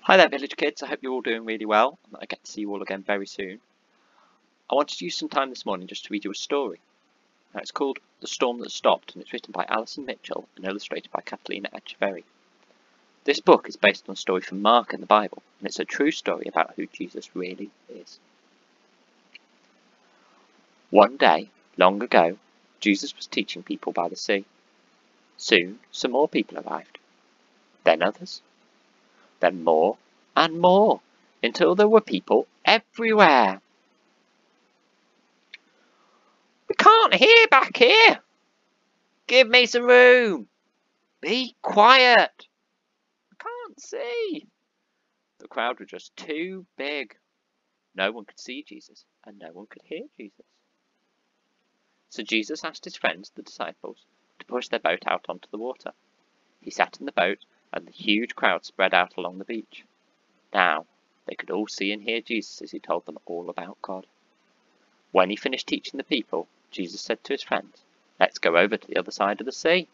Hi there village kids, I hope you're all doing really well and that I get to see you all again very soon. I wanted to use some time this morning just to read you a story. Now it's called The Storm That Stopped and it's written by Alison and illustrated by Catalina Echeverry. This book is based on a story from Mark in the Bible and it's a true story about who Jesus really is. One day, long ago, Jesus was teaching people by the sea. Soon some more people arrived, then others. Then more and more, until there were people everywhere. We can't hear back here. Give me some room. Be quiet. I can't see. The crowd was just too big. No one could see Jesus, and no one could hear Jesus. So Jesus asked his friends, the disciples, to push their boat out onto the water. He sat in the boat, and the huge crowd spread out along the beach. Now, they could all see and hear Jesus as he told them all about God. When he finished teaching the people, Jesus said to his friends, "Let's go over to the other side of the sea."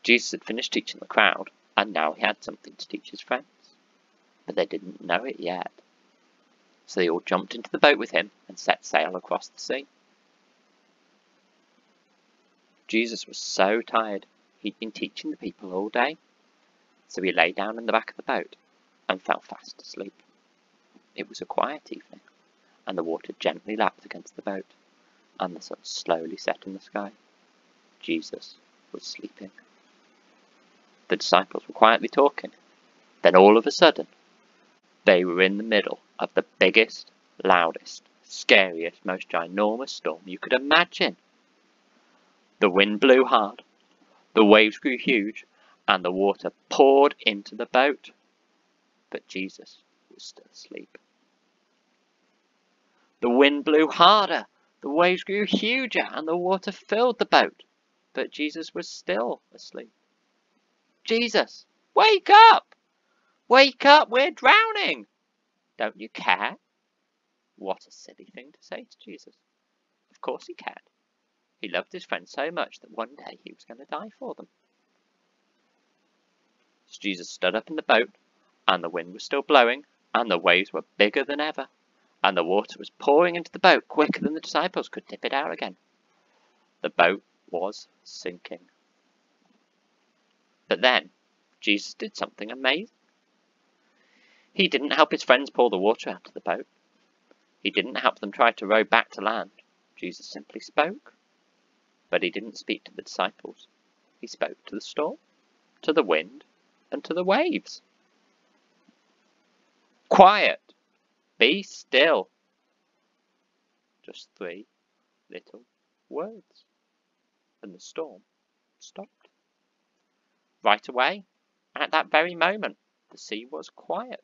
Jesus had finished teaching the crowd, and now he had something to teach his friends. But they didn't know it yet. So they all jumped into the boat with him and set sail across the sea. Jesus was so tired. He'd been teaching the people all day, so he lay down in the back of the boat and fell fast asleep. It was a quiet evening, and the water gently lapped against the boat, and the sun slowly set in the sky. Jesus was sleeping. The disciples were quietly talking. Then all of a sudden, they were in the middle of the biggest, loudest, scariest, most ginormous storm you could imagine. The wind blew hard. The waves grew huge, and the water poured into the boat. But Jesus was still asleep. The wind blew harder, the waves grew huger, and the water filled the boat. But Jesus was still asleep. Jesus, wake up! Wake up, we're drowning! Don't you care? What a silly thing to say to Jesus. Of course he cared. He loved his friends so much that one day he was going to die for them. So Jesus stood up in the boat, and the wind was still blowing, and the waves were bigger than ever, and the water was pouring into the boat quicker than the disciples could dip it out again. The boat was sinking. But then, Jesus did something amazing. He didn't help his friends pour the water out of the boat. He didn't help them try to row back to land. Jesus simply spoke. But he didn't speak to the disciples. He spoke to the storm, to the wind, and to the waves. Quiet! Be still! Just 3 little words. And the storm stopped. Right away, at that very moment, the sea was quiet,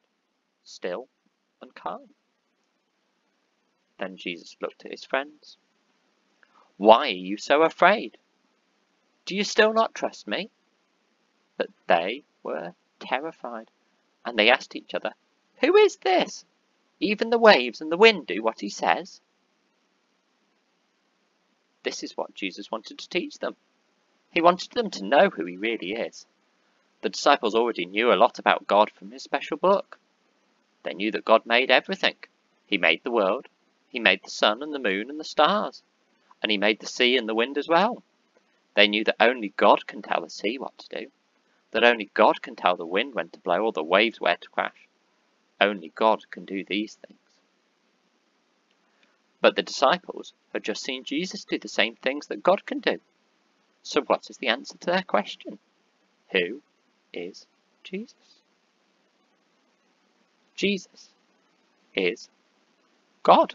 still and calm. Then Jesus looked at his friends. Why are you so afraid? Do you still not trust me? But they were terrified, and they asked each other, "Who is this? Even the waves and the wind do what he says." This is what Jesus wanted to teach them. He wanted them to know who he really is. The disciples already knew a lot about God from his special book. They knew that God made everything. He made the world. He made the sun and the moon and the stars. And he made the sea and the wind as well. They knew that only God can tell the sea what to do. That only God can tell the wind when to blow or the waves where to crash. Only God can do these things. But the disciples had just seen Jesus do the same things that God can do. So what is the answer to their question? Who is Jesus? Jesus is God.